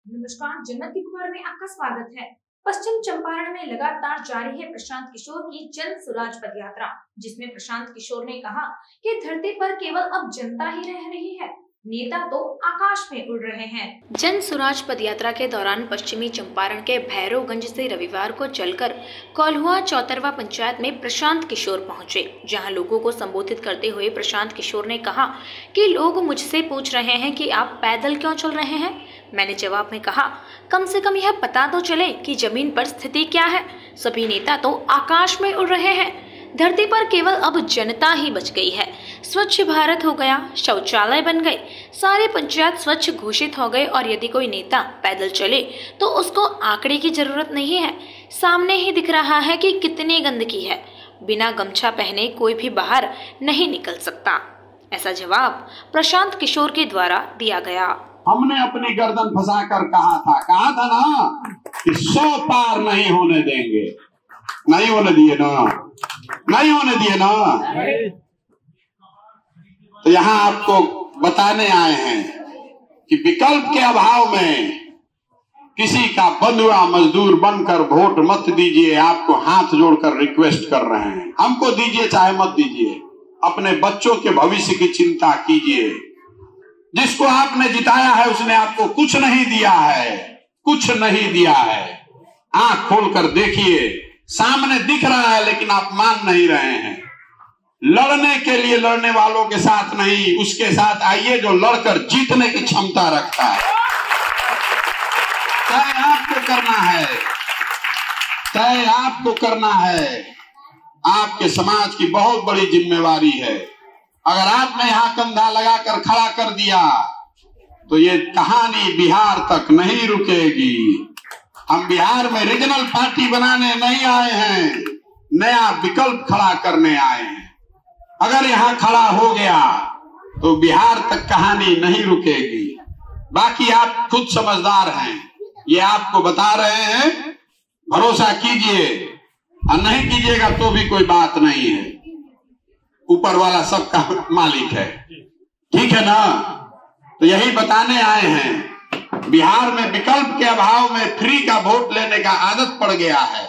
नमस्कार, जन्नत की खबर में आपका स्वागत है। पश्चिम चंपारण में लगातार जारी है प्रशांत किशोर की जन स्वराज पद यात्रा, जिसमें प्रशांत किशोर ने कहा कि धरती पर केवल अब जनता ही रह रही है, नेता तो आकाश में उड़ रहे हैं। जन स्वराज पद यात्रा के दौरान पश्चिमी चंपारण के भैरवगंज से रविवार को चलकर कोल्हुआ चौतरवा पंचायत में प्रशांत किशोर पहुंचे, जहां लोगों को संबोधित करते हुए प्रशांत किशोर ने कहा कि लोग मुझसे पूछ रहे हैं कि आप पैदल क्यों चल रहे हैं। मैंने जवाब में कहा, कम से कम यह पता तो चले कि जमीन पर स्थिति क्या है। सभी नेता तो आकाश में उड़ रहे हैं, धरती पर केवल अब जनता ही बच गई है। स्वच्छ भारत हो गया, शौचालय बन गए, सारे पंचायत स्वच्छ घोषित हो गए और यदि कोई नेता पैदल चले तो उसको आंकड़े की जरूरत नहीं है, सामने ही दिख रहा है कि कितनी गंदगी है। बिना गमछा पहने कोई भी बाहर नहीं निकल सकता। ऐसा जवाब प्रशांत किशोर के द्वारा दिया गया। हमने अपनी गर्दन फंसाकर कहा था ना कि 100 पार नहीं होने देंगे, नहीं होने दिए ना, नहीं होने दिए ना। तो यहाँ आपको बताने आए हैं कि विकल्प के अभाव में किसी का बंधुआ मजदूर बनकर वोट मत दीजिए। आपको हाथ जोड़कर रिक्वेस्ट कर रहे हैं, हमको दीजिए चाहे मत दीजिए, अपने बच्चों के भविष्य की चिंता कीजिए। जिसको आपने जिताया है उसने आपको कुछ नहीं दिया है, कुछ नहीं दिया है। आंख खोलकर देखिए, सामने दिख रहा है लेकिन आप मान नहीं रहे हैं। लड़ने के लिए लड़ने वालों के साथ नहीं, उसके साथ आइए जो लड़कर जीतने की क्षमता रखता है। तय आपको करना है, तय आपको करना है। आपके समाज की बहुत बड़ी जिम्मेवारी है। अगर आपने यहाँ कंधा लगाकर खड़ा कर दिया तो ये कहानी बिहार तक नहीं रुकेगी। हम बिहार में रीजनल पार्टी बनाने नहीं आए हैं, नया विकल्प खड़ा करने आए हैं। अगर यहाँ खड़ा हो गया तो बिहार तक कहानी नहीं रुकेगी। बाकी आप खुद समझदार हैं, ये आपको बता रहे हैं, भरोसा कीजिए और नहीं कीजिएगा तो भी कोई बात नहीं है। ऊपर वाला सबका मालिक है, ठीक है ना। तो यही बताने आए हैं, बिहार में विकल्प के अभाव में फ्री का वोट लेने का आदत पड़ गया है।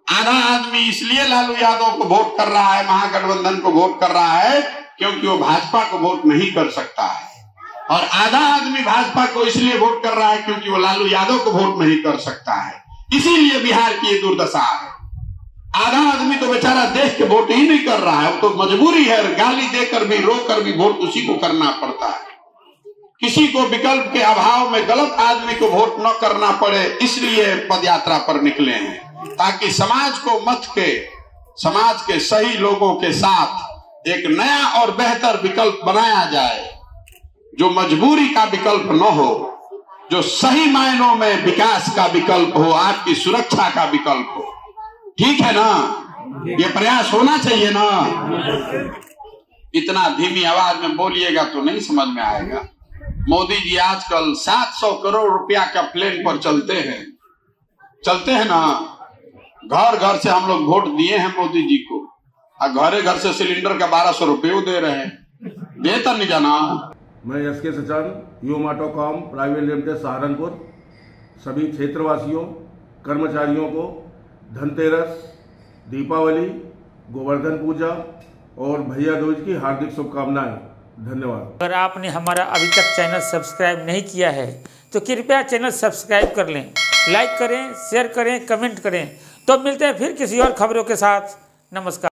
आधा आदमी इसलिए लालू यादव को वोट कर रहा है, महागठबंधन को वोट कर रहा है क्योंकि वो भाजपा को वोट नहीं कर सकता है, और आधा आदमी भाजपा को इसलिए वोट कर रहा है क्योंकि वो लालू यादव को वोट नहीं कर सकता है। इसीलिए बिहार की ये दुर्दशा है। आधा आदमी तो बेचारा देख के वोट ही नहीं कर रहा है, तो मजबूरी है, गाली देकर भी रोकर भी वोट उसी को करना पड़ता है। किसी को विकल्प के अभाव में गलत आदमी को वोट न करना पड़े, इसलिए पदयात्रा पर निकले हैं, ताकि समाज को मत के, समाज के सही लोगों के साथ एक नया और बेहतर विकल्प बनाया जाए, जो मजबूरी का विकल्प न हो, जो सही मायनों में विकास का विकल्प हो, आपकी सुरक्षा का विकल्प हो। ठीक है ना, ये प्रयास होना चाहिए ना। इतना धीमी आवाज में बोलिएगा तो नहीं समझ में आएगा। मोदी जी आजकल 700 करोड़ रुपया का प्लेन पर चलते हैं ना। घर घर से हम लोग वोट दिए हैं मोदी जी को, और घरे घर से सिलेंडर का 1200 रुपये दे रहे हैं, देता नहीं जाना। मैं एस के सचान, यूमाटोकॉम प्राइवेट लिमिटेड सहारनपुर, सभी क्षेत्रवासियों कर्मचारियों को धनतेरस, दीपावली, गोवर्धन पूजा और भैया दूज की हार्दिक शुभकामनाएं। धन्यवाद। अगर आपने हमारा अभी तक चैनल सब्सक्राइब नहीं किया है तो कृपया चैनल सब्सक्राइब कर लें, लाइक करें, शेयर करें, कमेंट करें। तो मिलते हैं फिर किसी और खबरों के साथ। नमस्कार।